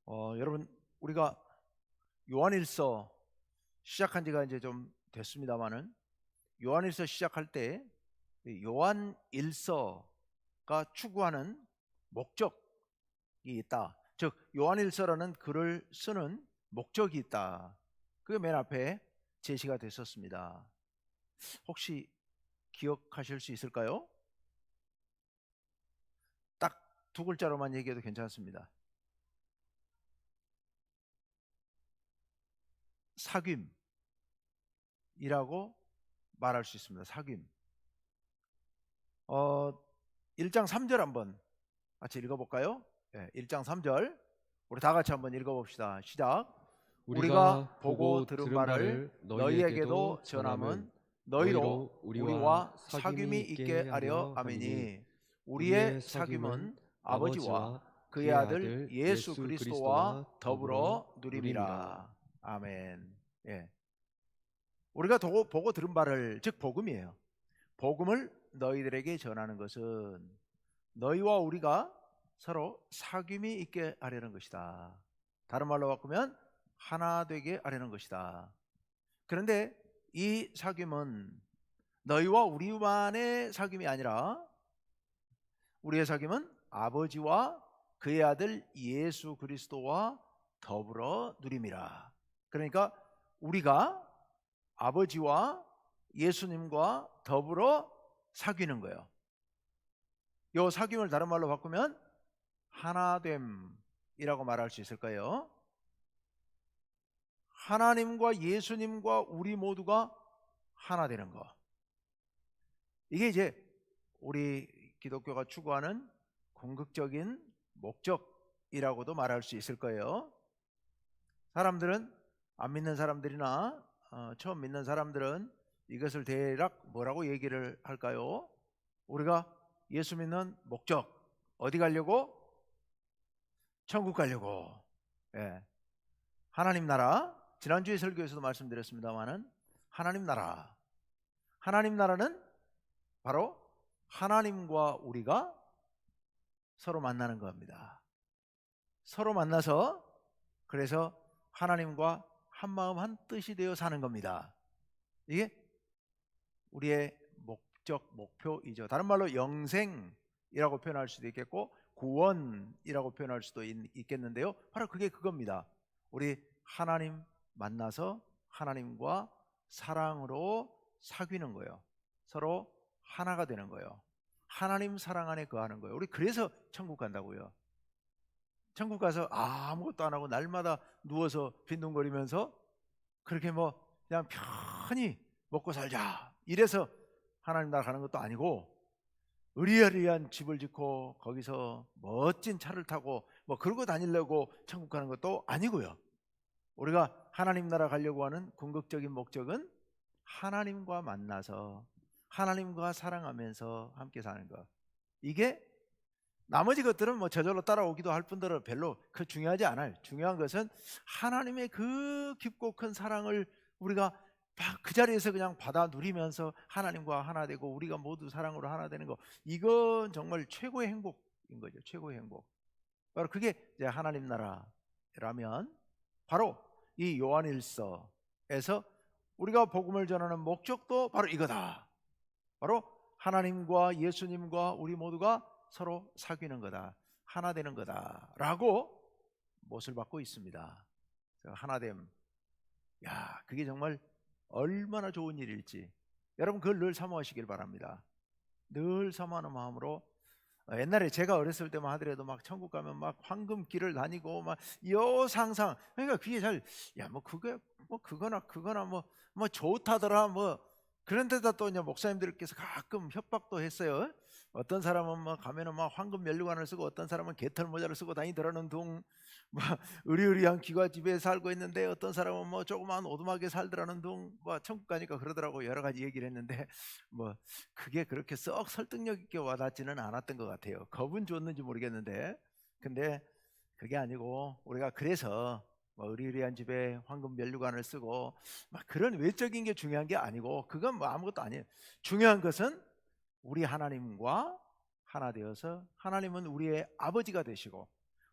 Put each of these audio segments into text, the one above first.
여러분, 우리가 요한일서 시작한 지가 이제 좀 됐습니다만은, 요한일서 시작할 때 요한일서가 추구하는 목적이 있다. 즉 요한일서라는 글을 쓰는 목적이 있다. 그게 맨 앞에 제시가 됐었습니다. 혹시 기억하실 수 있을까요? 딱 두 글자로만 얘기해도 괜찮습니다. 사귐이라고 말할 수 있습니다. 사귐. 1장 3절 한번 같이 읽어볼까요? 1장 3절 우리 다 같이 한번 읽어봅시다. 시작. 우리가 보고 들은 바를 너희에게도 전함은 너희로 우리와 사귐이 있게 하려 함이니 우리의 사귐은 아버지와 그의 아들 예수 그리스도와 더불어 누림이라. 아멘. 우리가 보고 들은 바를, 즉 복음이에요. 복음을 너희들에게 전하는 것은 너희와 우리가 서로 사귐이 있게 하려는 것이다. 다른 말로 바꾸면 하나 되게 하려는 것이다. 그런데 이 사귐은 너희와 우리만의 사귐이 아니라 우리의 사귐은 아버지와 그의 아들 예수 그리스도와 더불어 누림이라. 그러니까 우리가 아버지와 예수님과 더불어 사귀는 거예요. 이 사귐을 다른 말로 바꾸면 하나됨이라고 말할 수 있을까요? 하나님과 예수님과 우리 모두가 하나 되는 거. 이게 이제 우리 기독교가 추구하는 궁극적인 목적이라고도 말할 수 있을 거예요. 사람들은, 안 믿는 사람들이나 처음 믿는 사람들은 이것을 대략 뭐라고 얘기를 할까요? 우리가 예수 믿는 목적, 어디 가려고? 천국 가려고. 하나님 나라, 지난주에 설교에서도 말씀드렸습니다마는 하나님 나라는 바로 하나님과 우리가 서로 만나는 겁니다. 서로 만나서 그래서 하나님과 한 마음 한 뜻이 되어 사는 겁니다. 이게 우리의 목적, 목표이죠. 다른 말로 영생이라고 표현할 수도 있겠고 구원이라고 표현할 수도 있겠는데요. 바로 그게 그겁니다. 우리 하나님 만나서 하나님과 사랑으로 사귀는 거예요. 서로 하나가 되는 거예요. 하나님 사랑 안에 거하는 거예요. 우리 그래서 천국 간다고요. 천국 가서 아무것도 안 하고 날마다 누워서 빈둥거리면서 그렇게 뭐 그냥 편히 먹고 살자 이래서 하나님 나라 가는 것도 아니고, 의리의리한 집을 짓고 거기서 멋진 차를 타고 뭐 그러고 다니려고 천국 가는 것도 아니고요. 우리가 하나님 나라 가려고 하는 궁극적인 목적은 하나님과 만나서 하나님과 사랑하면서 함께 사는 것. 이게 나머지 것들은 뭐 저절로 따라오기도 할 뿐더러 별로 그 중요하지 않아요. 중요한 것은 하나님의 그 깊고 큰 사랑을 우리가 그 자리에서 그냥 받아 누리면서 하나님과 하나 되고 우리가 모두 사랑으로 하나 되는 거, 이건 정말 최고의 행복인 거죠. 최고의 행복. 바로 그게 이제 하나님 나라라면 바로 이 요한일서에서 우리가 복음을 전하는 목적도 바로 이거다. 바로 하나님과 예수님과 우리 모두가 서로 사귀는 거다, 하나 되는 거다라고 못을 받고 있습니다. 하나됨, 그게 정말 얼마나 좋은 일일지 여러분 그걸 늘 사모하시길 바랍니다. 늘 사모하는 마음으로. 옛날에 제가 어렸을 때만 하더라도 막 천국 가면 막 황금길을 다니고 막 요 상상, 그러니까 그게 잘 뭐 그게 뭐 그거나 뭐 좋다더라 뭐. 그런데다 또 이제 목사님들께서 가끔 협박도 했어요. 어떤 사람은 뭐 가면은 막 황금 면류관을 쓰고 어떤 사람은 개털 모자를 쓰고 다니더라는 둥, 뭐 의리의리한 귀가집에 살고 있는데 어떤 사람은 뭐 조그만 오두막에 살더라는 둥, 뭐 천국 가니까 그러더라고. 여러 가지 얘기를 했는데 뭐 그게 그렇게 썩 설득력 있게 와닿지는 않았던 것 같아요. 겁은 줬는지 모르겠는데. 근데 그게 아니고 우리가 그래서 뭐 의리의리한 집에 황금 면류관을 쓰고 막 그런 외적인 게 중요한 게 아니고, 그건 뭐 아무것도 아니에요. 중요한 것은 우리 하나님과 하나 되어서 하나님은 우리의 아버지가 되시고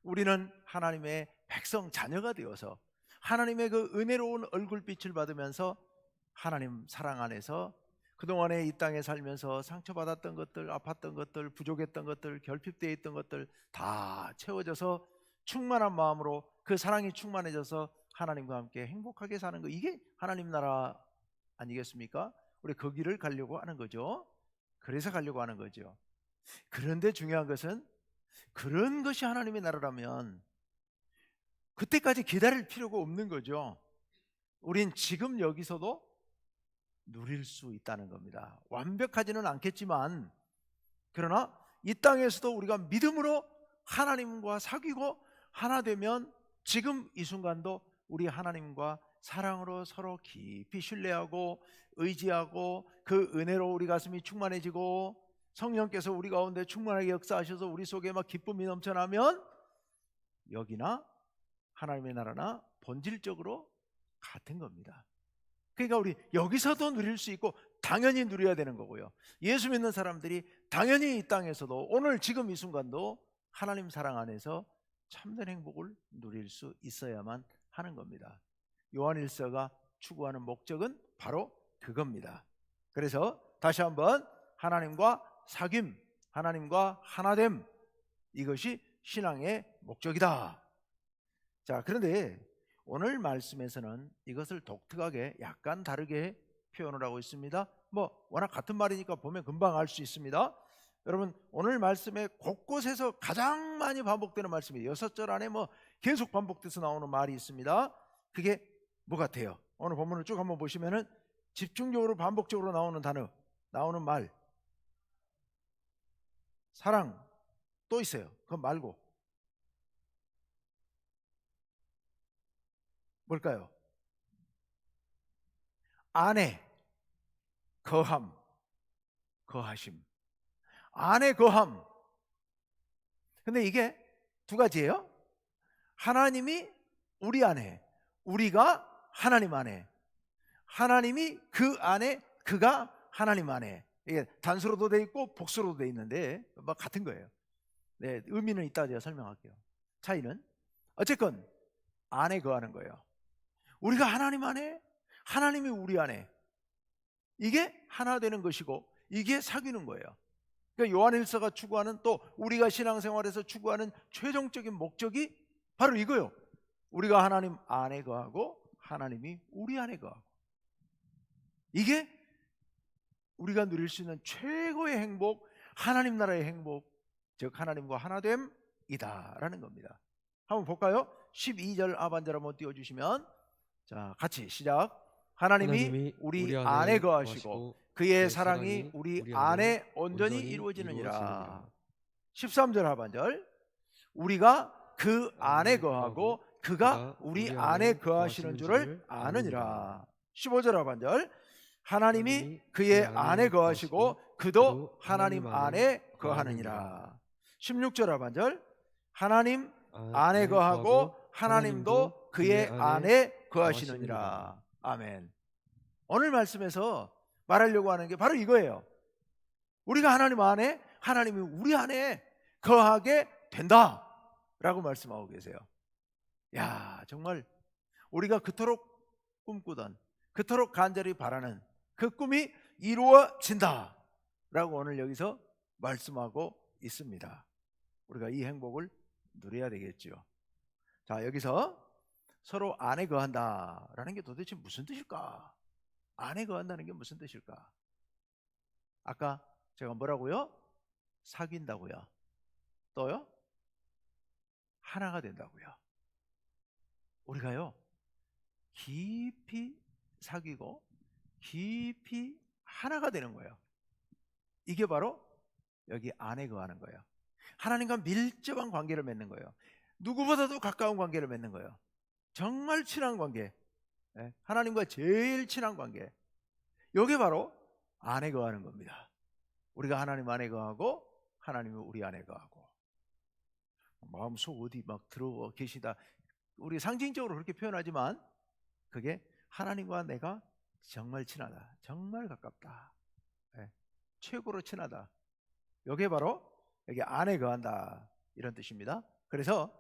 우리는 하나님의 백성 자녀가 되어서 하나님의 그 은혜로운 얼굴빛을 받으면서 하나님 사랑 안에서 그동안에 이 땅에 살면서 상처받았던 것들, 아팠던 것들, 부족했던 것들, 결핍되어 있던 것들 다 채워져서 충만한 마음으로 그 사랑이 충만해져서 하나님과 함께 행복하게 사는 거, 이게 하나님 나라 아니겠습니까? 우리 그 길을 가려고 하는 거죠. 그래서 가려고 하는 거죠. 그런데 중요한 것은 그런 것이 하나님의 나라라면 그때까지 기다릴 필요가 없는 거죠. 우린 지금 여기서도 누릴 수 있다는 겁니다. 완벽하지는 않겠지만, 그러나 이 땅에서도 우리가 믿음으로 하나님과 사귀고 하나 되면 지금 이 순간도 우리 하나님과 사랑으로 서로 깊이 신뢰하고 의지하고 그 은혜로 우리 가슴이 충만해지고 성령께서 우리 가운데 충만하게 역사하셔서 우리 속에 막 기쁨이 넘쳐나면 여기나 하나님의 나라나 본질적으로 같은 겁니다. 그러니까 우리 여기서도 누릴 수 있고 당연히 누려야 되는 거고요. 예수 믿는 사람들이 당연히 이 땅에서도 오늘 지금 이 순간도 하나님 사랑 안에서 참된 행복을 누릴 수 있어야만 하는 겁니다. 요한일서가 추구하는 목적은 바로 그겁니다. 그래서 다시 한번 하나님과 사귐, 하나님과 하나됨, 이것이 신앙의 목적이다. 자, 그런데 오늘 말씀에서는 이것을 독특하게 약간 다르게 표현을 하고 있습니다. 워낙 같은 말이니까 보면 금방 알 수 있습니다. 여러분, 오늘 말씀에 곳곳에서 가장 많이 반복되는 말씀이 6절 안에 계속 반복돼서 나오는 말이 있습니다. 그게 뭐 같아요? 오늘 본문을 쭉 한번 보시면은 집중적으로 반복적으로 나오는 단어, 나오는 말, 사랑 또 있어요. 그거 말고 뭘까요? 안에 거함, 거하심. 안에 거함. 근데 이게 두 가지예요. 하나님이 우리 안에, 우리가 하나님 안에, 하나님이 그 안에, 그가 하나님 안에. 이게 단수로도 돼 있고 복수로도 돼 있는데 같은 거예요. 네, 의미는 이따 제가 설명할게요. 차이는 어쨌건 안에 거하는 거예요. 우리가 하나님 안에, 하나님이 우리 안에, 이게 하나 되는 것이고 이게 사귀는 거예요. 그러니까 요한일서가 추구하는, 또 우리가 신앙생활에서 추구하는 최종적인 목적이 바로 이거예요. 우리가 하나님 안에 거하고 하나님이 우리 안에 거하고, 이게 우리가 누릴 수 있는 최고의 행복, 하나님 나라의 행복, 즉 하나님과 하나됨이다라는 겁니다. 한번 볼까요? 12절 하반절 한번 띄워주시면, 자, 같이 시작. 하나님이 우리 안에 거하시고 그의 사랑이 우리 안에 온전히 이루어지느니라. 13절 하반절, 우리가 그 안에 거하고 그가 우리 안에 거하시는 줄을 아느니라. 15절 하반절, 하나님이 그의 안에 거하시고 그도 하나님 안에 거하느니라. 16절 하반절, 하나님 안에 거하고 하나님도 그의 안에 거하시느니라. 아멘. 오늘 말씀에서 말하려고 하는 게 바로 이거예요. 우리가 하나님 안에, 하나님이 우리 안에 거하게 된다 라고 말씀하고 계세요. 야, 정말 우리가 그토록 꿈꾸던, 그토록 간절히 바라는 그 꿈이 이루어진다 라고 오늘 여기서 말씀하고 있습니다. 우리가 이 행복을 누려야 되겠죠. 자, 여기서 서로 안에 거한다 라는 게 도대체 무슨 뜻일까? 안에 거한다는 게 무슨 뜻일까? 아까 제가 뭐라고요? 사귄다고요. 또요? 하나가 된다고요. 우리가요, 깊이 사귀고 깊이 하나가 되는 거예요. 이게 바로 여기 안에 거하는 거예요. 하나님과 밀접한 관계를 맺는 거예요. 누구보다도 가까운 관계를 맺는 거예요. 정말 친한 관계, 하나님과 제일 친한 관계, 이게 바로 안에 거하는 겁니다. 우리가 하나님 안에 거하고 하나님이 우리 안에 거하고, 마음속 어디 막 들어와 계시다, 우리 상징적으로 그렇게 표현하지만 그게 하나님과 내가 정말 친하다, 정말 가깝다, 최고로 친하다, 이게 바로 여기 안에 거한다, 이런 뜻입니다. 그래서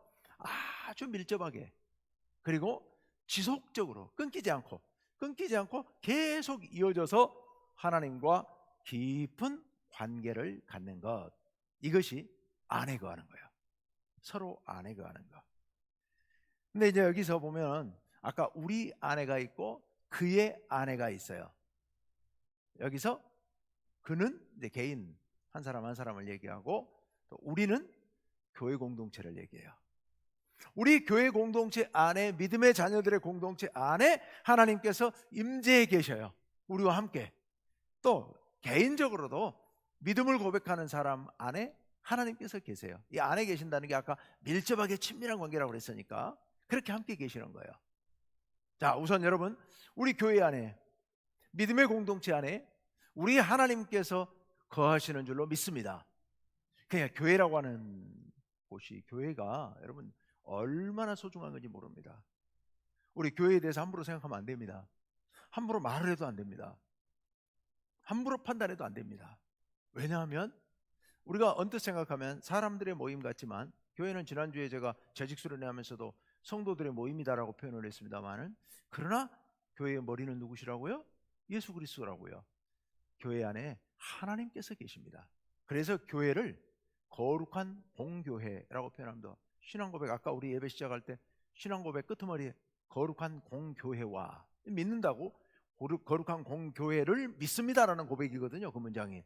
아주 밀접하게, 그리고 지속적으로 끊기지 않고 계속 이어져서 하나님과 깊은 관계를 갖는 것, 이것이 안에 거하는 거예요. 서로 안에 거하는 것. 근데 이제 여기서 보면 아까 우리 아내가 있고 그의 아내가 있어요. 여기서 그는 이제 개인 한 사람 한 사람을 얘기하고, 또 우리는 교회 공동체를 얘기해요. 우리 교회 공동체 안에, 믿음의 자녀들의 공동체 안에 하나님께서 임재해 계셔요. 우리와 함께. 또 개인적으로도 믿음을 고백하는 사람 안에 하나님께서 계세요. 이 안에 계신다는 게 아까 밀접하게 친밀한 관계라고 그랬으니까 그렇게 함께 계시는 거예요. 자, 우선 여러분, 우리 교회 안에, 믿음의 공동체 안에 우리 하나님께서 거하시는 줄로 믿습니다. 그냥 교회라고 하는 곳이, 교회가 여러분 얼마나 소중한 건지 모릅니다. 우리 교회에 대해서 함부로 생각하면 안 됩니다. 함부로 말을 해도 안 됩니다. 함부로 판단해도 안 됩니다. 왜냐하면 우리가 언뜻 생각하면 사람들의 모임 같지만, 교회는 지난주에 제가 재직 수련회하면서도 성도들의 모임이다라고 표현을 했습니다만은, 그러나 교회의 머리는 누구시라고요? 예수 그리스도라고요. 교회 안에 하나님께서 계십니다. 그래서 교회를 거룩한 공교회라고 표현합니다. 신앙고백, 아까 우리 예배 시작할 때 신앙고백 끄트머리에 거룩한 공교회와, 믿는다고 거룩한 공교회를 믿습니다라는 고백이거든요. 그 문장이.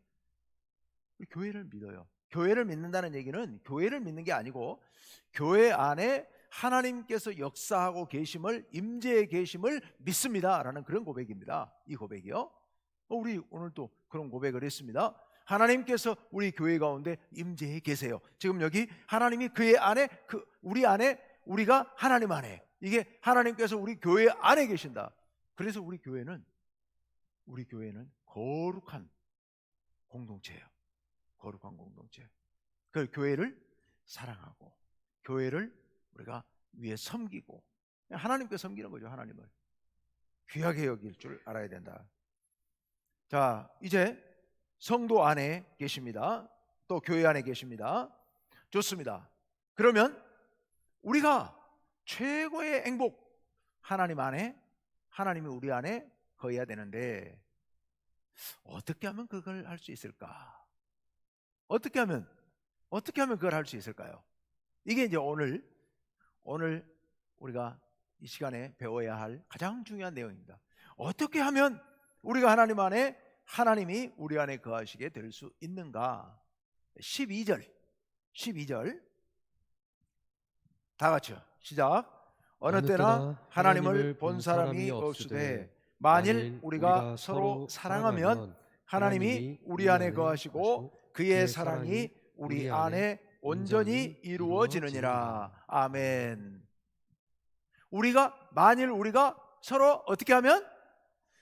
교회를 믿어요. 교회를 믿는다는 얘기는 교회를 믿는 게 아니고 교회 안에 하나님께서 역사하고 계심을, 임재해 계심을 믿습니다라는 그런 고백입니다. 이 고백이요. 우리 오늘 또 그런 고백을 했습니다. 하나님께서 우리 교회 가운데 임재해 계세요. 지금 여기 하나님이 그의 안에, 우리 안에, 우리가 하나님 안에, 이게 하나님께서 우리 교회 안에 계신다. 그래서 우리 교회는 거룩한 공동체예요. 거룩한 공동체. 그 교회를 사랑하고 교회를 우리가 위에 섬기고, 하나님께 섬기는 거죠. 하나님을 귀하게 여길 줄 알아야 된다. 자, 이제 성도 안에 계십니다. 또 교회 안에 계십니다. 좋습니다. 그러면 우리가 최고의 행복, 하나님 안에, 하나님이 우리 안에 거해야 되는데 어떻게 하면 그걸 할 수 있을까? 어떻게 하면 그걸 할 수 있을까요? 이게 이제 오늘 우리가 이 시간에 배워야 할 가장 중요한 내용입니다. 어떻게 하면 우리가 하나님 안에, 하나님이 우리 안에 거하시게 될 수 있는가? 12절 다 같이요. 시작. 어느 때나 하나님을 본 사람이 없으되 만일 우리가 서로 사랑하면 하나님이 우리 안에 거하시고 그의 사랑이 우리 안에 온전히 이루어지느니라. 아멘. 만일 우리가 서로 어떻게 하면?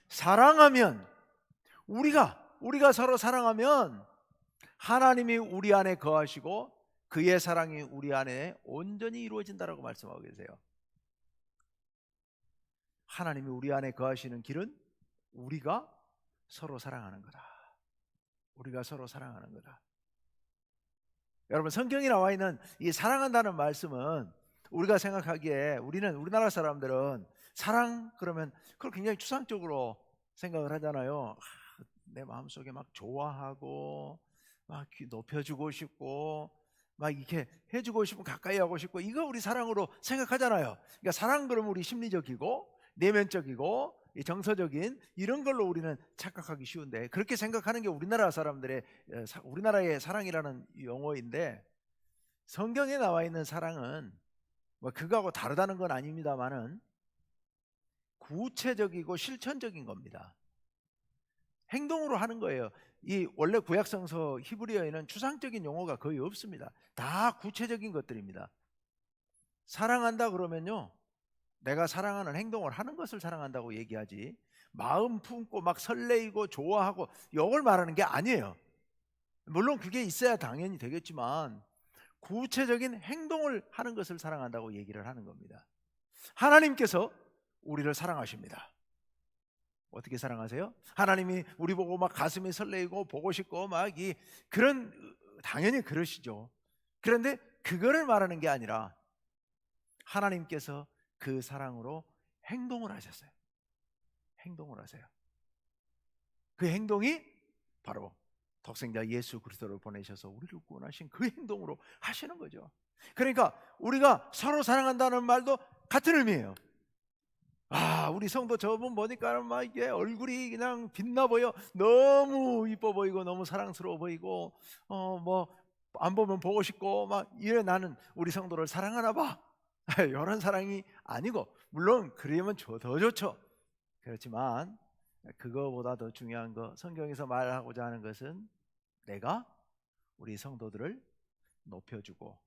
사랑하면, 우리가 서로 사랑하면 하나님이 우리 안에 거하시고 그의 사랑이 우리 안에 온전히 이루어진다라고 말씀하고 계세요. 하나님이 우리 안에 거하시는 길은 우리가 서로 사랑하는 거다. 우리가 서로 사랑하는 거다. 여러분, 성경에 나와 있는 이 사랑한다는 말씀은 우리가 생각하기에, 우리나라 사람들은 사랑 그러면 그걸 굉장히 추상적으로 생각을 하잖아요. 내 마음속에 막 좋아하고 막 높여주고 싶고 막 이렇게 해주고 싶고 가까이 하고 싶고, 이거 우리 사랑으로 생각하잖아요. 그러니까 사랑 그러면 우리 심리적이고 내면적이고 정서적인 이런 걸로 우리는 착각하기 쉬운데, 그렇게 생각하는 게 우리나라의 사랑이라는 용어인데, 성경에 나와 있는 사랑은 뭐 그거하고 다르다는 건 아닙니다만은 구체적이고 실천적인 겁니다. 행동으로 하는 거예요. 이 원래 구약성서 히브리어에는 추상적인 용어가 거의 없습니다. 다 구체적인 것들입니다. 사랑한다 그러면요, 내가 사랑하는 행동을 하는 것을 사랑한다고 얘기하지, 마음 품고 막 설레이고 좋아하고 이걸 말하는 게 아니에요. 물론 그게 있어야 당연히 되겠지만 구체적인 행동을 하는 것을 사랑한다고 얘기를 하는 겁니다. 하나님께서 우리를 사랑하십니다. 어떻게 사랑하세요? 하나님이 우리 보고 막 가슴이 설레이고 보고 싶고 막 그런, 당연히 그러시죠. 그런데 그거를 말하는 게 아니라 하나님께서 그 사랑으로 행동을 하셨어요. 행동을 하세요. 그 행동이 바로 독생자 예수 그리스도를 보내셔서 우리를 구원하신 그 행동으로 하시는 거죠. 그러니까 우리가 서로 사랑한다는 말도 같은 의미예요. 우리 성도 저분 보니까 막 이게 얼굴이 그냥 빛나 보여. 너무 이뻐 보이고 너무 사랑스러워 보이고 뭐 안 보면 보고 싶고 막 이래. 나는 우리 성도를 사랑하나 봐. 이런 사랑이 아니고, 물론 그러면 더 좋죠. 그렇지만 그거보다 더 중요한 거, 성경에서 말하고자 하는 것은 내가 우리 성도들을 높여주고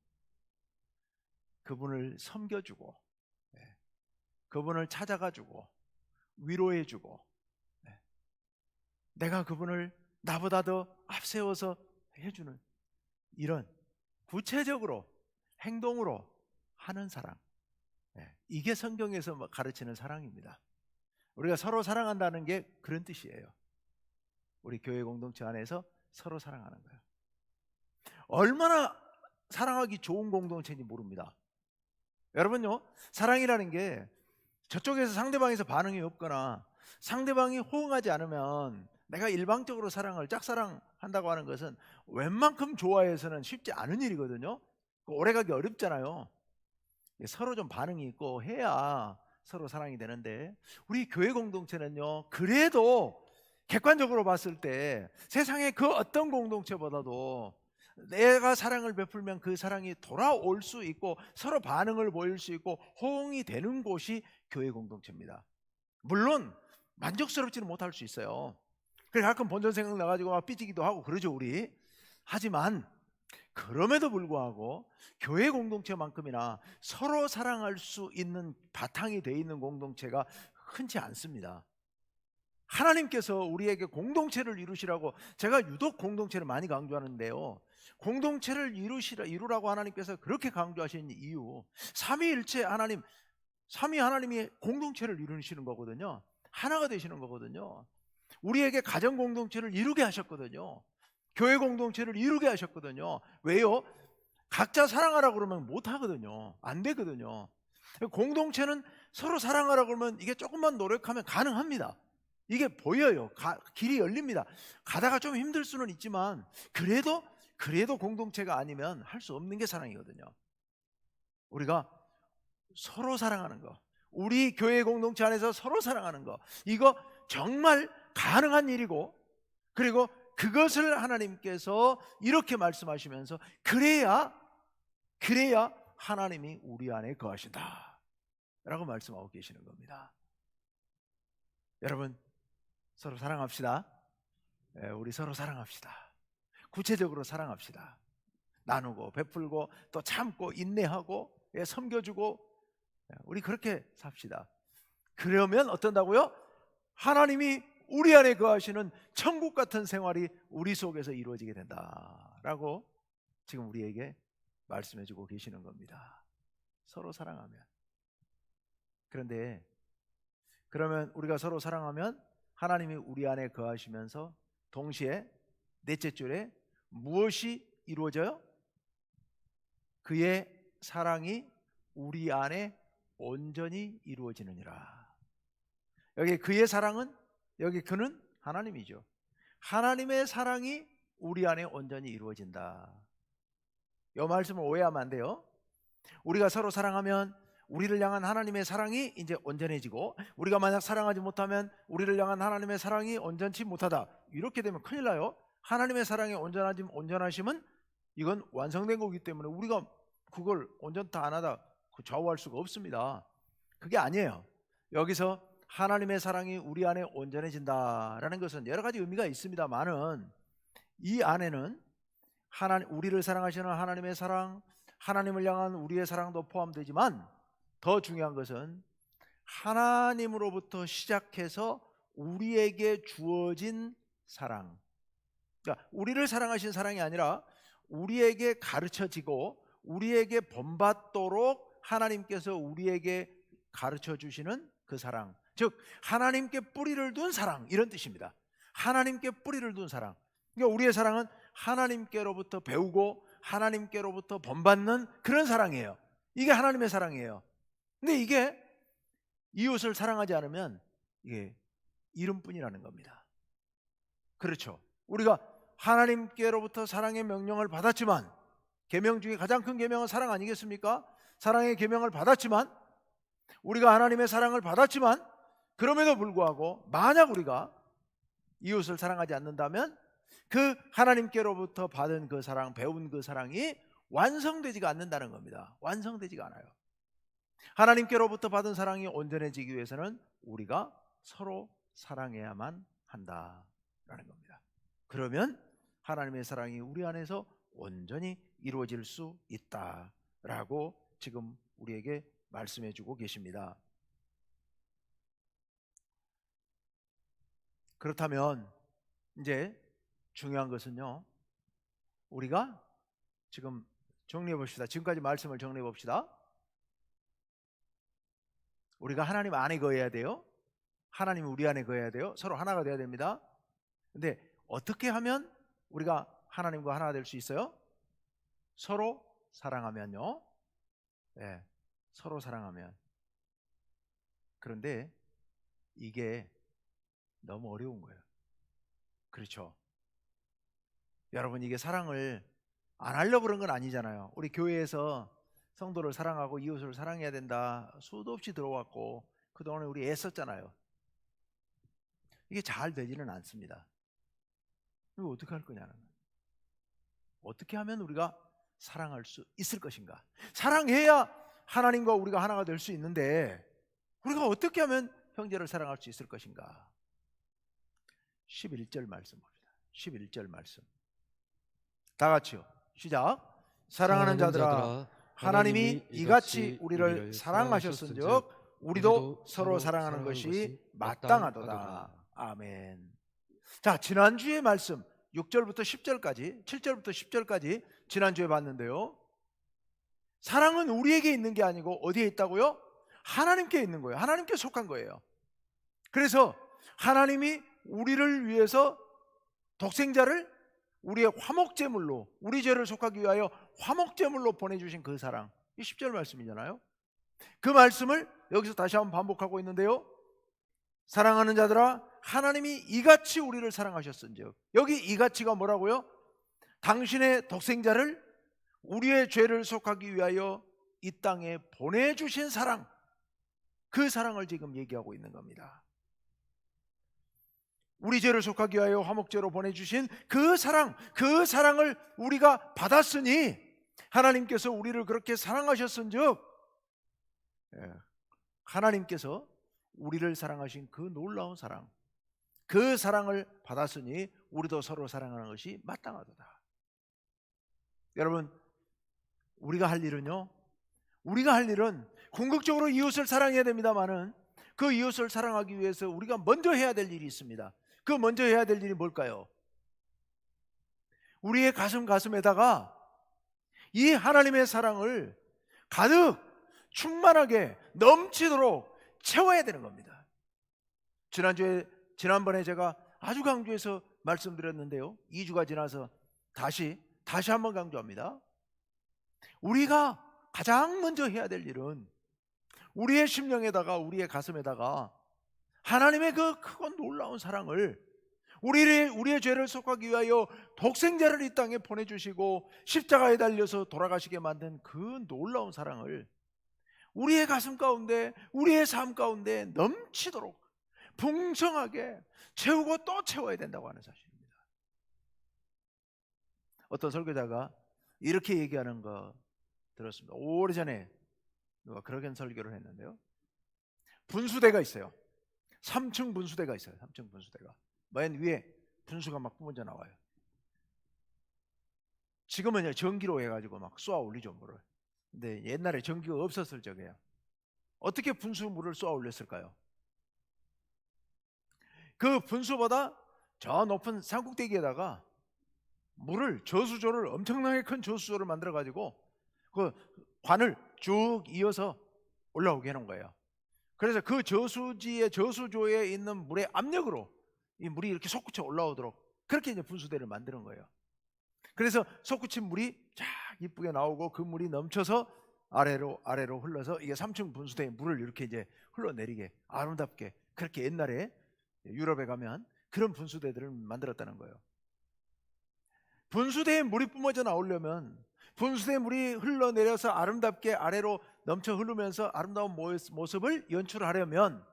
그분을 섬겨주고 그분을 찾아가주고 위로해주고 내가 그분을 나보다 더 앞세워서 해주는, 이런 구체적으로 행동으로 하는 사랑, 이게 성경에서 가르치는 사랑입니다. 우리가 서로 사랑한다는 게 그런 뜻이에요. 우리 교회 공동체 안에서 서로 사랑하는 거예요. 얼마나 사랑하기 좋은 공동체인지 모릅니다. 여러분요, 사랑이라는 게 저쪽에서 상대방에서 반응이 없거나 상대방이 호응하지 않으면 내가 일방적으로 사랑을 짝사랑한다고 하는 것은 웬만큼 좋아해서는 쉽지 않은 일이거든요. 오래가기 어렵잖아요. 서로 좀 반응이 있고 해야 서로 사랑이 되는데, 우리 교회 공동체는요, 그래도 객관적으로 봤을 때 세상의 그 어떤 공동체보다도 내가 사랑을 베풀면 그 사랑이 돌아올 수 있고 서로 반응을 보일 수 있고 호응이 되는 곳이 교회 공동체입니다. 물론 만족스럽지는 못할 수 있어요. 그래서 가끔 본전 생각 나가지고 막 삐지기도 하고 그러죠, 우리. 하지만 그럼에도 불구하고 교회 공동체만큼이나 서로 사랑할 수 있는 바탕이 되어 있는 공동체가 흔치 않습니다. 하나님께서 우리에게 공동체를 이루시라고, 제가 유독 공동체를 많이 강조하는데요, 공동체를 이루라고 하나님께서 그렇게 강조하신 이유, 삼위일체 하나님, 삼위 하나님이 공동체를 이루시는 거거든요. 하나가 되시는 거거든요. 우리에게 가정 공동체를 이루게 하셨거든요. 교회 공동체를 이루게 하셨거든요. 왜요? 각자 사랑하라고 그러면 못 하거든요. 안 되거든요. 공동체는 서로 사랑하라고 그러면 이게 조금만 노력하면 가능합니다. 이게 보여요. 길이 열립니다. 가다가 좀 힘들 수는 있지만 그래도 공동체가 아니면 할 수 없는 게 사랑이거든요. 우리가 서로 사랑하는 거, 우리 교회 공동체 안에서 서로 사랑하는 거, 이거 정말 가능한 일이고, 그리고 그것을 하나님께서 이렇게 말씀하시면서 그래야 하나님이 우리 안에 거하신다 라고 말씀하고 계시는 겁니다. 여러분, 서로 사랑합시다. 우리 서로 사랑합시다. 구체적으로 사랑합시다. 나누고 베풀고 또 참고 인내하고 섬겨주고, 우리 그렇게 삽시다. 그러면 어떤다고요? 하나님이 우리 안에 거하시는 천국 같은 생활이 우리 속에서 이루어지게 된다라고 지금 우리에게 말씀해주고 계시는 겁니다. 서로 사랑하면. 그런데 그러면 우리가 서로 사랑하면 하나님이 우리 안에 거하시면서 동시에 넷째 줄에 무엇이 이루어져요? 그의 사랑이 우리 안에 온전히 이루어지느니라. 여기 그의 사랑은, 여기 그는 하나님이죠. 하나님의 사랑이 우리 안에 온전히 이루어진다. 이 말씀을 오해하면 안 돼요. 우리가 서로 사랑하면 우리를 향한 하나님의 사랑이 이제 온전해지고, 우리가 만약 사랑하지 못하면 우리를 향한 하나님의 사랑이 온전치 못하다, 이렇게 되면 큰일 나요. 하나님의 사랑이 온전하심은 이건 완성된 거기 때문에 우리가 그걸 온전타 안 하다 좌우할 수가 없습니다. 그게 아니에요. 여기서 하나님의 사랑이 우리 안에 온전해진다라는 것은 여러 가지 의미가 있습니다만은, 이 안에는 우리를 사랑하시는 하나님의 사랑, 하나님을 향한 우리의 사랑도 포함되지만, 더 중요한 것은 하나님으로부터 시작해서 우리에게 주어진 사랑, 그러니까 우리를 사랑하신 사랑이 아니라 우리에게 가르쳐지고 우리에게 본받도록 하나님께서 우리에게 가르쳐 주시는 그 사랑, 즉 하나님께 뿌리를 둔 사랑, 이런 뜻입니다. 하나님께 뿌리를 둔 사랑. 그러니까 우리의 사랑은 하나님께로부터 배우고 하나님께로부터 본받는 그런 사랑이에요. 이게 하나님의 사랑이에요. 근데 이게 이웃을 사랑하지 않으면 이게 이름뿐이라는 겁니다. 그렇죠. 우리가 하나님께로부터 사랑의 명령을 받았지만, 계명 중에 가장 큰 계명은 사랑 아니겠습니까? 사랑의 계명을 받았지만, 우리가 하나님의 사랑을 받았지만, 그럼에도 불구하고 만약 우리가 이웃을 사랑하지 않는다면 그 하나님께로부터 받은 그 사랑, 배운 그 사랑이 완성되지가 않는다는 겁니다. 완성되지가 않아요. 하나님께로부터 받은 사랑이 온전해지기 위해서는 우리가 서로 사랑해야만 한다라는 겁니다. 그러면 하나님의 사랑이 우리 안에서 온전히 이루어질 수 있다라고 지금 우리에게 말씀해 주고 계십니다. 그렇다면 이제 중요한 것은요, 우리가 지금 정리해 봅시다. 지금까지 말씀을 정리해 봅시다. 우리가 하나님 안에 거해야 돼요. 하나님이 우리 안에 거해야 돼요. 서로 하나가 돼야 됩니다. 근데 어떻게 하면 우리가 하나님과 하나가 될 수 있어요? 서로 사랑하면요. 네, 서로 사랑하면. 그런데 이게 너무 어려운 거예요. 그렇죠. 여러분, 이게 사랑을 안 하려고 그런 건 아니잖아요. 우리 교회에서 성도를 사랑하고 이웃을 사랑해야 된다 수도 없이 들어왔고 그동안에 우리 애썼잖아요. 이게 잘 되지는 않습니다. 이거 어떻게 할 거냐는 거예요. 어떻게 하면 우리가 사랑할 수 있을 것인가? 사랑해야 하나님과 우리가 하나가 될 수 있는데 우리가 어떻게 하면 형제를 사랑할 수 있을 것인가? 11절 말씀 봅시다. 11절 말씀 다 같이요. 시작. 사랑하는 자들아, 하나님이 이같이 우리를 사랑하셨은즉 우리도 서로 사랑하는 것이 마땅하도다. 아멘. 자, 지난주의 말씀 6절부터 10절까지 7절부터 10절까지 지난주에 봤는데요, 사랑은 우리에게 있는 게 아니고 어디에 있다고요? 하나님께 있는 거예요. 하나님께 속한 거예요. 그래서 하나님이 우리를 위해서 독생자를 우리의 화목제물로, 우리 죄를 속하기 위하여 화목제물로 보내주신 그 사랑, 이 10절 말씀이잖아요. 그 말씀을 여기서 다시 한번 반복하고 있는데요, 사랑하는 자들아, 하나님이 이같이 우리를 사랑하셨은즉, 여기 이같이가 뭐라고요? 당신의 독생자를 우리의 죄를 속하기 위하여 이 땅에 보내주신 사랑, 그 사랑을 지금 얘기하고 있는 겁니다. 우리 죄를 속하기 위하여 화목제로 보내주신 그 사랑, 그 사랑을 우리가 받았으니 하나님께서 우리를 그렇게 사랑하셨은즉, 하나님께서 우리를 사랑하신 그 놀라운 사랑, 그 사랑을 받았으니 우리도 서로 사랑하는 것이 마땅하도다. 여러분, 우리가 할 일은요, 우리가 할 일은 궁극적으로 이웃을 사랑해야 됩니다만은 그 이웃을 사랑하기 위해서 우리가 먼저 해야 될 일이 있습니다. 그 먼저 해야 될 일이 뭘까요? 우리의 가슴에다가 이 하나님의 사랑을 가득 충만하게 넘치도록 채워야 되는 겁니다. 지난번에 제가 아주 강조해서 말씀드렸는데요, 2주가 지나서 다시 한번 강조합니다. 우리가 가장 먼저 해야 될 일은 우리의 심령에다가, 우리의 가슴에다가 하나님의 그 크고 놀라운 사랑을, 우리의 죄를 속하기 위하여 독생자를 이 땅에 보내주시고 십자가에 달려서 돌아가시게 만든 그 놀라운 사랑을 우리의 가슴 가운데, 우리의 삶 가운데 넘치도록 풍성하게 채우고 또 채워야 된다고 하는 사실입니다. 어떤 설교자가 이렇게 얘기하는 거 들었습니다. 오래전에 누가 그러한 설교를 했는데요, 분수대가 있어요. 3층 분수대가 있어요. 3층 분수대가 맨 위에 분수가 막 뿜어져 나와요. 지금은 전기로 해가지고 막 쏘아 올리죠, 물을. 근데 옛날에 전기가 없었을 적에요, 어떻게 분수물을 쏘아 올렸을까요? 그 분수보다 저 높은 산꼭대기에다가 물을, 저수조를, 엄청나게 큰 저수조를 만들어 가지고 그 관을 쭉 이어서 올라오게 해놓은 거예요. 그래서 그 저수조에 있는 물의 압력으로 이 물이 이렇게 솟구쳐 올라오도록 그렇게 이제 분수대를 만드는 거예요. 그래서 솟구친 물이 쫙 이쁘게 나오고 그 물이 넘쳐서 아래로 흘러서 이게 3층 분수대에 물을 이렇게 이제 흘러내리게 아름답게, 그렇게 옛날에 유럽에 가면 그런 분수대들을 만들었다는 거예요. 분수대에 물이 뿜어져 나오려면, 분수대에 물이 흘러내려서 아름답게 아래로 넘쳐 흐르면서 아름다운 모습을 연출하려면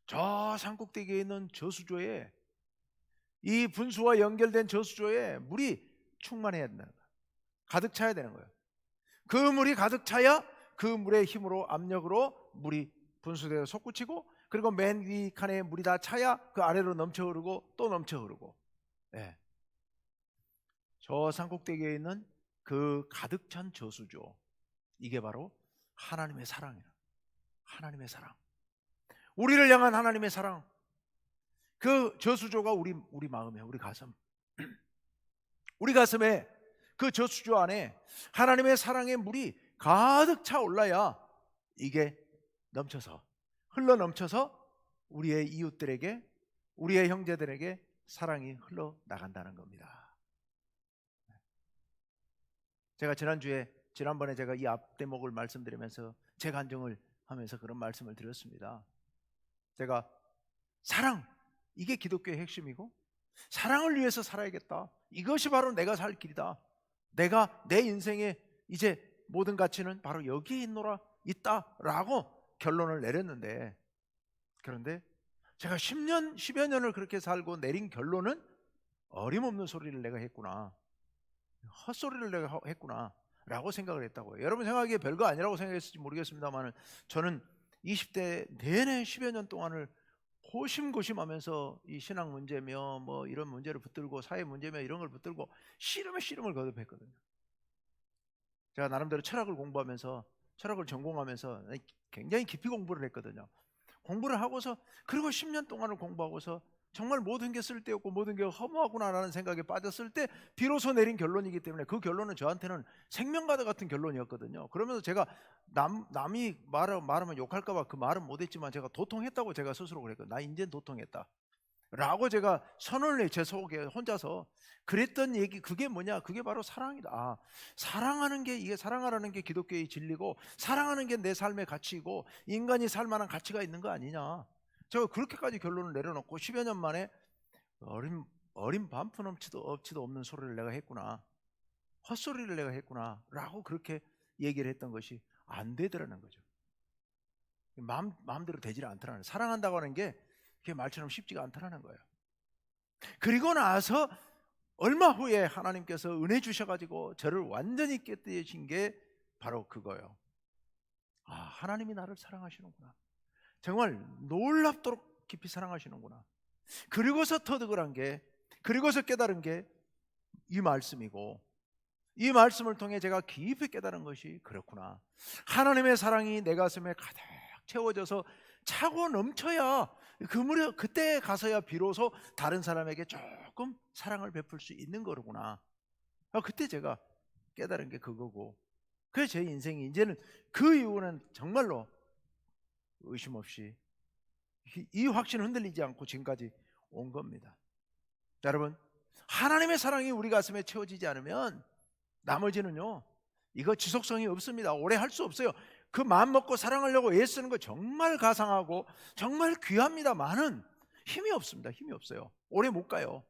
저 산꼭대기에 있는 저수조에, 이 분수와 연결된 저수조에 물이 충만해야 된다는 거예요. 가득 차야 되는 거예요. 그 물이 가득 차야 그 물의 힘으로, 압력으로 물이 분수대에 솟구치고, 그리고 맨 위 칸에 물이 다 차야 그 아래로 넘쳐 흐르고 또 넘쳐 흐르고. 네. 저 산꼭대기에 있는 그 가득 찬 저수조, 이게 바로 하나님의 사랑이에요. 하나님의 사랑, 우리를 향한 하나님의 사랑. 그 저수조가 우리 마음이에요. 우리 가슴. 우리 가슴에, 그 저수조 안에 하나님의 사랑의 물이 가득 차 올라야 이게 넘쳐서, 흘러 넘쳐서 우리의 이웃들에게, 우리의 형제들에게 사랑이 흘러나간다는 겁니다. 제가 지난번에 제가 이 앞 대목을 말씀드리면서 제 간증을 하면서 그런 말씀을 드렸습니다. 제가 사랑, 이게 기독교의 핵심이고, 사랑을 위해서 살아야겠다, 이것이 바로 내가 살 길이다, 내가 내 인생의 이제 모든 가치는 바로 여기에 있다라고 결론을 내렸는데, 그런데 제가 10여 년을 그렇게 살고 내린 결론은 어림없는 소리를 내가 했구나, 헛소리를 내가 했구나 라고 생각을 했다고요. 여러분 생각하기에 별거 아니라고 생각했을지 모르겠습니다만, 저는 20대 내내 10여 년 동안을 고심고심하면서 이 신앙 문제며 뭐 이런 문제를 붙들고, 사회 문제며 이런 걸 붙들고 씨름을 거듭했거든요. 제가 나름대로 철학을 공부하면서, 철학을 전공하면서 굉장히 깊이 공부를 했거든요. 공부를 하고서, 그리고 10년 동안을 공부하고서 정말 모든 게 쓸데없고 모든 게 허무하구나라는 생각에 빠졌을 때 비로소 내린 결론이기 때문에, 그 결론은 저한테는 생명과도 같은 결론이었거든요. 그러면서 제가 남이 말하면 욕할까 봐 그 말은 못했지만, 제가 도통했다고 제가 스스로 그랬거든요. 나 인제는 도통했다 라고 제가 선언을 해, 제 속에 혼자서. 그랬던 얘기, 그게 뭐냐, 그게 바로 사랑이다. 아, 사랑하는 게, 이게 사랑하라는 게 기독교의 진리고, 사랑하는 게 내 삶의 가치이고, 인간이 살 만한 가치가 있는 거 아니냐. 제가 그렇게까지 결론을 내려놓고 10여 년 만에 어린 반푼 없지도 없는 소리를 내가 했구나, 헛소리를 내가 했구나 라고 그렇게 얘기를 했던 것이 안 되더라는 거죠. 마음대로 되질 않더라는, 사랑한다고 하는 게 그게 말처럼 쉽지가 않더라는 거예요. 그리고 나서 얼마 후에 하나님께서 은혜 주셔가지고 저를 완전히 깨뜨리신 게 바로 그거예요. 아, 하나님이 나를 사랑하시는구나, 정말 놀랍도록 깊이 사랑하시는구나. 그리고서 터득을 한 게, 그리고서 깨달은 게 이 말씀이고, 이 말씀을 통해 제가 깊이 깨달은 것이, 그렇구나, 하나님의 사랑이 내 가슴에 가득 채워져서 차고 넘쳐야, 그때 가서야 비로소 다른 사람에게 조금 사랑을 베풀 수 있는 거구나. 그때 제가 깨달은 게 그거고, 그래서 제 인생이 이제는, 그 이후는 정말로 의심 없이 이 확신을 흔들리지 않고 지금까지 온 겁니다. 여러분, 하나님의 사랑이 우리 가슴에 채워지지 않으면 나머지는요, 이거 지속성이 없습니다. 오래 할 수 없어요. 그 마음 먹고 사랑하려고 애쓰는 거 정말 가상하고 정말 귀합니다만은 힘이 없습니다. 힘이 없어요. 오래 못 가요.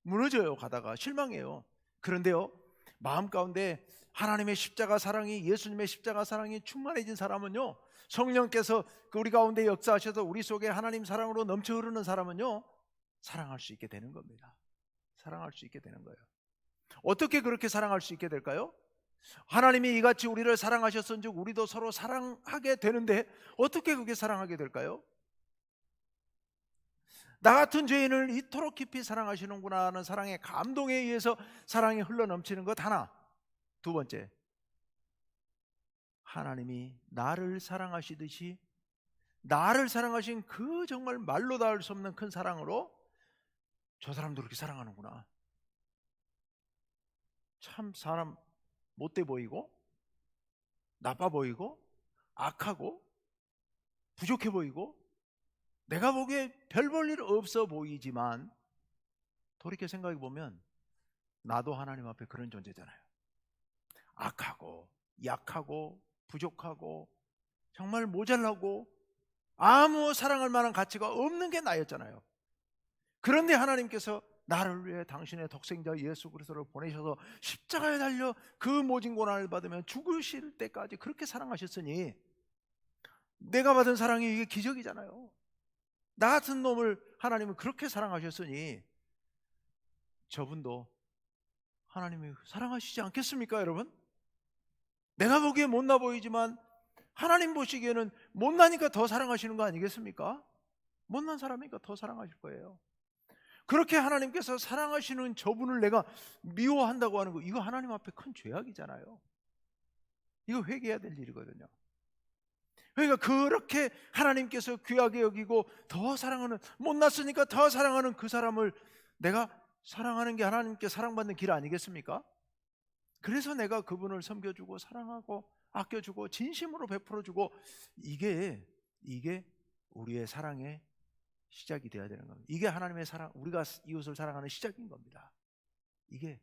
무너져요. 가다가 실망해요. 그런데요, 마음 가운데 하나님의 십자가 사랑이, 예수님의 십자가 사랑이 충만해진 사람은요, 성령께서 우리 가운데 역사하셔서 우리 속에 하나님 사랑으로 넘쳐 흐르는 사람은요, 사랑할 수 있게 되는 겁니다. 사랑할 수 있게 되는 거예요. 어떻게 그렇게 사랑할 수 있게 될까요? 하나님이 이같이 우리를 사랑하셨은즉 우리도 서로 사랑하게 되는데, 어떻게 그게 사랑하게 될까요? 나 같은 죄인을 이토록 깊이 사랑하시는구나 하는 사랑의 감동에 의해서 사랑이 흘러넘치는 것 하나. 두 번째, 하나님이 나를 사랑하시듯이, 나를 사랑하신 그 정말 말로 닿을 수 없는 큰 사랑으로 저 사람도 그렇게 사랑하는구나. 참 사람 못돼 보이고, 나빠 보이고, 악하고, 부족해 보이고, 내가 보기에 별 볼 일 없어 보이지만, 돌이켜 생각해 보면 나도 하나님 앞에 그런 존재잖아요. 악하고 약하고 부족하고 정말 모자라고 아무 사랑할 만한 가치가 없는 게 나였잖아요. 그런데 하나님께서 나를 위해 당신의 독생자 예수 그리스도를 보내셔서 십자가에 달려 그 모진 고난을 받으며 죽으실 때까지 그렇게 사랑하셨으니 내가 받은 사랑이 이게 기적이잖아요. 나 같은 놈을 하나님은 그렇게 사랑하셨으니 저분도 하나님이 사랑하시지 않겠습니까, 여러분? 내가 보기에 못나 보이지만 하나님 보시기에는 못나니까 더 사랑하시는 거 아니겠습니까? 못난 사람이니까 더 사랑하실 거예요. 그렇게 하나님께서 사랑하시는 저분을 내가 미워한다고 하는 거, 이거 하나님 앞에 큰 죄악이잖아요. 이거 회개해야 될 일이거든요. 그러니까 그렇게 하나님께서 귀하게 여기고 더 사랑하는, 못났으니까 더 사랑하는 그 사람을 내가 사랑하는 게 하나님께 사랑받는 길 아니겠습니까? 그래서 내가 그분을 섬겨주고 사랑하고 아껴주고 진심으로 베풀어주고, 이게 우리의 사랑의 시작이 되어야 되는 겁니다. 이게 하나님의 사랑, 우리가 이웃을 사랑하는 시작인 겁니다. 이게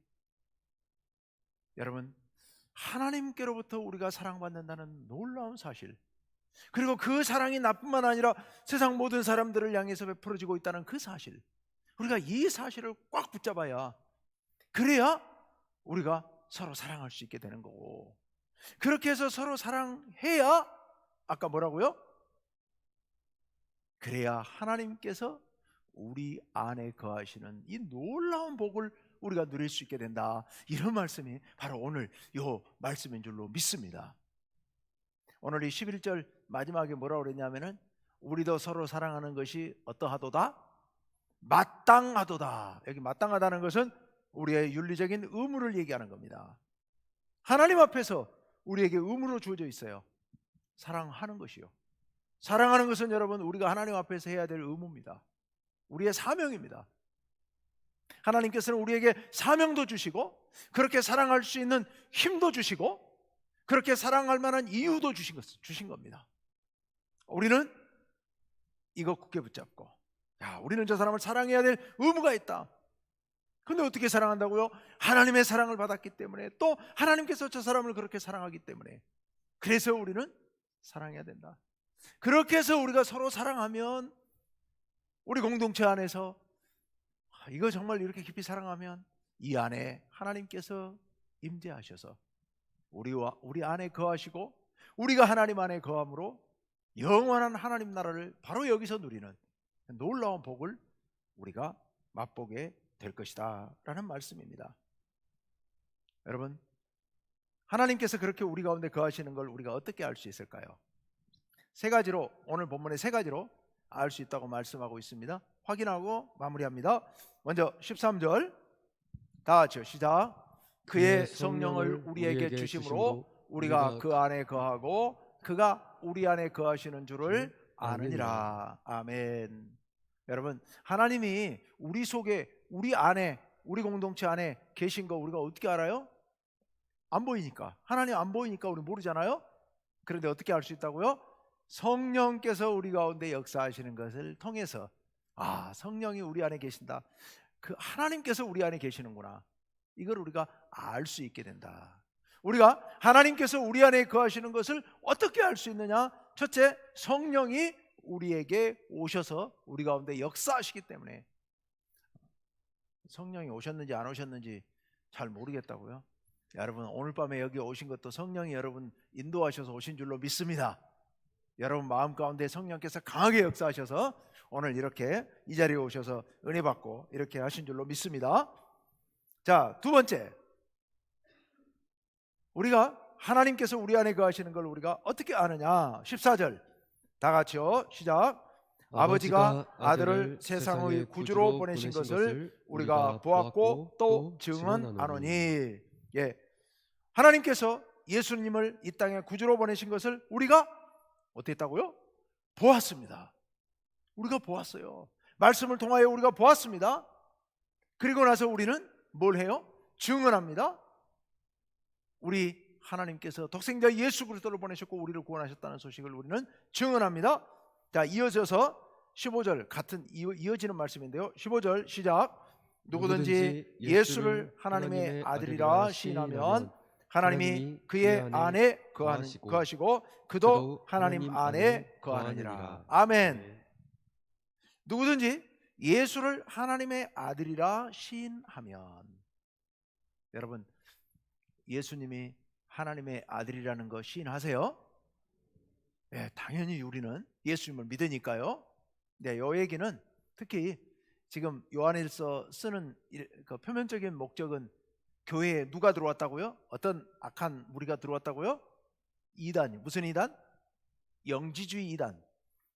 여러분, 하나님께로부터 우리가 사랑받는다는 놀라운 사실, 그리고 그 사랑이 나뿐만 아니라 세상 모든 사람들을 향해서 베풀어지고 있다는 그 사실, 우리가 이 사실을 꽉 붙잡아야, 그래야 우리가 서로 사랑할 수 있게 되는 거고, 그렇게 해서 서로 사랑해야, 아까 뭐라고요? 그래야 하나님께서 우리 안에 거하시는 이 놀라운 복을 우리가 누릴 수 있게 된다. 이런 말씀이 바로 오늘 이 말씀인 줄로 믿습니다. 오늘 이 11절 마지막에 뭐라고 그랬냐면은 우리도 서로 사랑하는 것이 어떠하도다? 마땅하도다. 여기 마땅하다는 것은 우리의 윤리적인 의무를 얘기하는 겁니다. 하나님 앞에서 우리에게 의무로 주어져 있어요. 사랑하는 것이요. 사랑하는 것은 여러분, 우리가 하나님 앞에서 해야 될 의무입니다. 우리의 사명입니다. 하나님께서는 우리에게 사명도 주시고, 그렇게 사랑할 수 있는 힘도 주시고, 그렇게 사랑할 만한 이유도 주신 겁니다. 우리는 이거 굳게 붙잡고, 야, 우리는 저 사람을 사랑해야 될 의무가 있다. 근데 어떻게 사랑한다고요? 하나님의 사랑을 받았기 때문에, 또 하나님께서 저 사람을 그렇게 사랑하기 때문에, 그래서 우리는 사랑해야 된다. 그렇게 해서 우리가 서로 사랑하면, 우리 공동체 안에서 이거 정말 이렇게 깊이 사랑하면 이 안에 하나님께서 임재하셔서 우리 안에 거하시고, 우리가 하나님 안에 거함으로 영원한 하나님 나라를 바로 여기서 누리는 놀라운 복을 우리가 맛보게 될 것이다 라는 말씀입니다. 여러분, 하나님께서 그렇게 우리 가운데 거하시는 걸 우리가 어떻게 알 수 있을까요? 세 가지로, 오늘 본문에 세 가지로 알 수 있다고 말씀하고 있습니다. 확인하고 마무리합니다. 먼저 13절 다 같이요, 시작. 그의 성령을 우리에게 주심으로 우리가 그 안에 거하고 그가 우리 안에 거하시는 줄을 아느니라. 아멘. 여러분, 하나님이 우리 속에, 우리 안에, 우리 공동체 안에 계신 거 우리가 어떻게 알아요? 안 보이니까. 하나님 안 보이니까 우리 모르잖아요. 그런데 어떻게 알 수 있다고요? 성령께서 우리 가운데 역사하시는 것을 통해서, 아, 성령이 우리 안에 계신다, 그 하나님께서 우리 안에 계시는구나, 이걸 우리가 알 수 있게 된다. 우리가 하나님께서 우리 안에 거하시는 것을 어떻게 알 수 있느냐? 첫째, 성령이 우리에게 오셔서 우리 가운데 역사하시기 때문에. 성령이 오셨는지 안 오셨는지 잘 모르겠다고요? 여러분, 오늘 밤에 여기 오신 것도 성령이 여러분 인도하셔서 오신 줄로 믿습니다. 여러분 마음 가운데 성령께서 강하게 역사하셔서 오늘 이렇게 이 자리에 오셔서 은혜 받고 이렇게 하신 줄로 믿습니다. 자, 두 번째, 우리가 하나님께서 우리 안에 거하시는 걸 우리가 어떻게 아느냐? 14절 다 같이요, 시작. 아버지가 아들을 세상의 구주로 보내신 것을 우리가 보았고 또 증언하노니. 예, 하나님께서 예수님을 이 땅에 구주로 보내신 것을 우리가 어떻게 했다고요? 보았습니다. 우리가 보았어요. 말씀을 통하여 우리가 보았습니다. 그리고 나서 우리는 뭘 해요? 증언합니다. 우리 하나님께서 독생자 예수 그리스도를 보내셨고 우리를 구원하셨다는 소식을 우리는 증언합니다. 자, 이어져서 15절 같은 이어지는 말씀인데요. 15절 시작. 누구든지 예수를 하나님의 아들이라 시인하면 하나님이 그의 안에 거하시고 그도 하나님 안에 거하느니라. 아멘. 누구든지 예수를 하나님의 아들이라 시인하면, 여러분 예수님이 하나님의 아들이라는 거 시인하세요? 네, 당연히 우리는 예수님을 믿으니까요. 네, 이 얘기는 특히 지금 요한일서 쓰는 그 표면적인 목적은 교회에 누가 들어왔다고요? 어떤 악한 무리가 들어왔다고요? 이단. 무슨 이단? 영지주의 이단.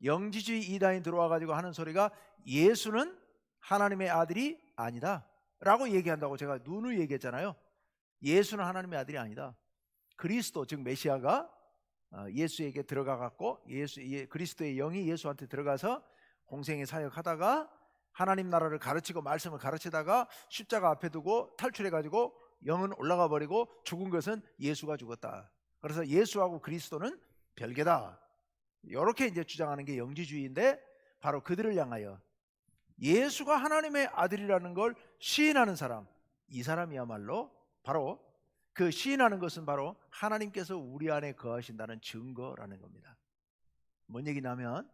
영지주의 이단이 들어와 가지고 하는 소리가 예수는 하나님의 아들이 아니다 라고 얘기한다고 제가 누누이 얘기했잖아요. 예수는 하나님의 아들이 아니다. 그리스도 즉 메시아가 예수에게 들어가 갖고 그리스도의 영이 예수한테 들어가서 공생의 사역하다가 하나님 나라를 가르치고 말씀을 가르치다가 십자가 앞에 두고 탈출해 가지고 영은 올라가 버리고 죽은 것은 예수가 죽었다. 그래서 예수하고 그리스도는 별개다. 이렇게 이제 주장하는 게 영지주의인데, 바로 그들을 향하여 예수가 하나님의 아들이라는 걸 시인하는 사람, 이 사람이야말로 바로 그 시인하는 것은 바로 하나님께서 우리 안에 거하신다는 증거라는 겁니다. 뭔 얘기냐면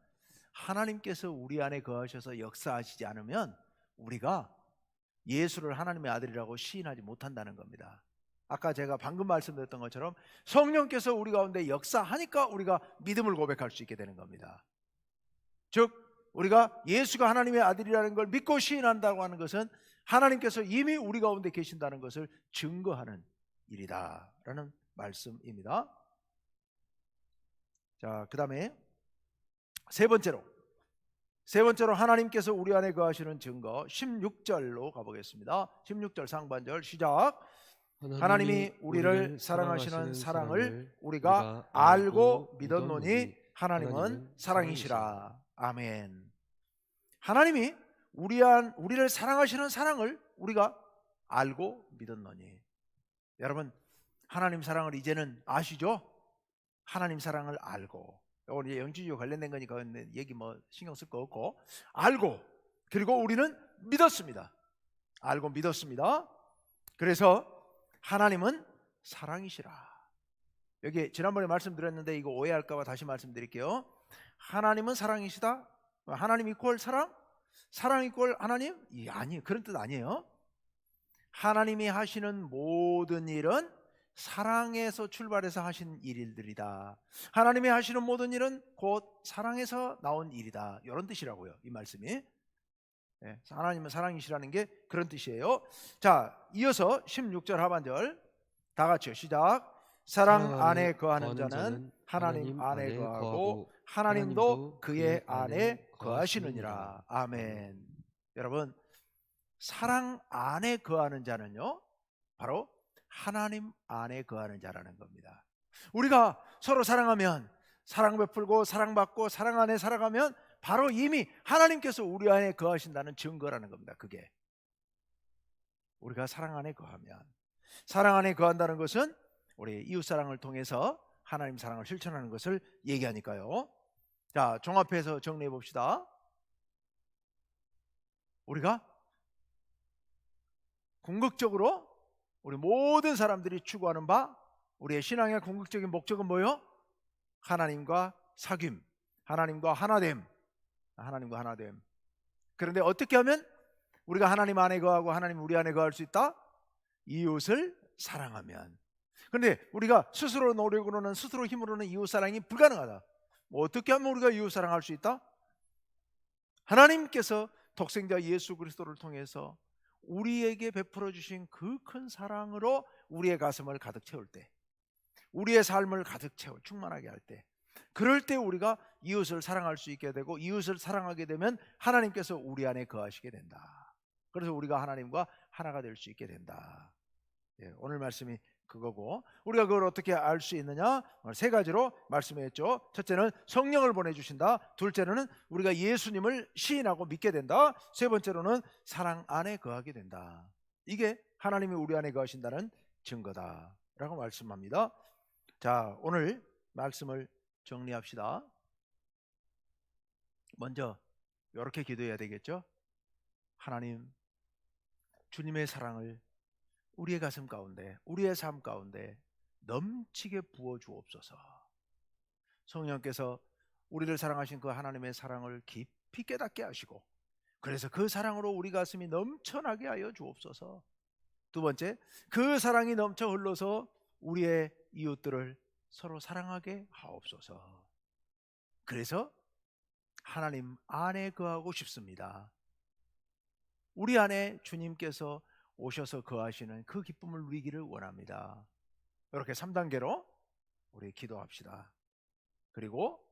하나님께서 우리 안에 거하셔서 역사하시지 않으면 우리가 예수를 하나님의 아들이라고 시인하지 못한다는 겁니다. 아까 제가 방금 말씀드렸던 것처럼 성령께서 우리 가운데 역사하니까 우리가 믿음을 고백할 수 있게 되는 겁니다. 즉 우리가 예수가 하나님의 아들이라는 걸 믿고 시인한다고 하는 것은 하나님께서 이미 우리 가운데 계신다는 것을 증거하는 일이다 라는 말씀입니다. 자, 그 다음에 세 번째로 하나님께서 우리 안에 거하시는 증거 16절로 가보겠습니다. 16절 상반절 시작. 하나님이 우리를 사랑하시는 사랑을 우리가 알고 믿었노니 하나님은 사랑이시라. 아멘. 하나님이 우리를 사랑하시는 사랑을 우리가 알고 믿었노니. 여러분 하나님 사랑을 이제는 아시죠? 하나님 사랑을 알고, 이건 이제 영지주의와 관련된 거니까 얘기 뭐 신경 쓸 거 없고, 알고 그리고 우리는 믿었습니다. 알고 믿었습니다. 그래서 하나님은 사랑이시라. 여기 지난번에 말씀드렸는데 이거 오해할까 봐 다시 말씀드릴게요. 하나님은 사랑이시다. 하나님 이퀄 사랑? 사랑 이퀄 하나님? 아니, 그런 뜻 아니에요. 하나님이 하시는 모든 일은 사랑에서 출발해서 하신 일들이다. 하나님이 하시는 모든 일은 곧 사랑에서 나온 일이다. 이런 뜻이라고요, 이 말씀이. 하나님은 사랑이시라는 게 그런 뜻이에요. 자, 이어서 16절 하반절 다 같이요. 시작. 사랑 안에 거하는 자는 하나님 안에 거하고 하나님도 그의 안에 거하시느니라. 아멘. 여러분 사랑 안에 거하는 자는요 바로 하나님 안에 거하는 자라는 겁니다. 우리가 서로 사랑하면, 사랑 베풀고 사랑받고 사랑 안에 살아가면 바로 이미 하나님께서 우리 안에 거하신다는 증거라는 겁니다. 그게 우리가 사랑 안에 거하면, 사랑 안에 거한다는 것은 우리 이웃사랑을 통해서 하나님 사랑을 실천하는 것을 얘기하니까요. 자, 종합해서 정리해 봅시다. 우리가 궁극적으로 우리 모든 사람들이 추구하는 바, 우리의 신앙의 궁극적인 목적은 뭐예요? 하나님과 사귐, 하나님과 하나됨. 그런데 어떻게 하면 우리가 하나님 안에 거하고 하나님 우리 안에 거할 수 있다? 이웃을 사랑하면. 그런데 우리가 스스로 노력으로는, 스스로 힘으로는 이웃 사랑이 불가능하다. 뭐 어떻게 하면 우리가 이웃 사랑할 수 있다? 하나님께서 독생자 예수 그리스도를 통해서 우리에게 베풀어 주신 그 큰 사랑으로 우리의 가슴을 가득 채울 때, 우리의 삶을 가득 채워 충만하게 할 때, 그럴 때 우리가 이웃을 사랑할 수 있게 되고, 이웃을 사랑하게 되면 하나님께서 우리 안에 거하시게 된다. 그래서 우리가 하나님과 하나가 될 수 있게 된다. 오늘 말씀이 그거고, 우리가 그걸 어떻게 알 수 있느냐? 세 가지로 말씀했죠. 첫째는 성령을 보내주신다. 둘째로는 우리가 예수님을 시인하고 믿게 된다. 세 번째로는 사랑 안에 거하게 된다. 이게 하나님이 우리 안에 거하신다는 증거다 라고 말씀합니다. 자, 오늘 말씀을 정리합시다. 먼저 이렇게 기도해야 되겠죠. 하나님, 주님의 사랑을 우리의 가슴 가운데, 우리의 삶 가운데 넘치게 부어 주옵소서. 성령께서 우리를 사랑하신 그 하나님의 사랑을 깊이 깨닫게 하시고, 그래서 그 사랑으로 우리 가슴이 넘쳐나게 하여 주옵소서. 두 번째, 그 사랑이 넘쳐 흘러서 우리의 이웃들을 서로 사랑하게 하옵소서. 그래서 하나님 안에 거하고 싶습니다. 우리 안에 주님께서 오셔서 거하시는 그 기쁨을 누리기를 원합니다. 이렇게 3단계로 우리 기도합시다. 그리고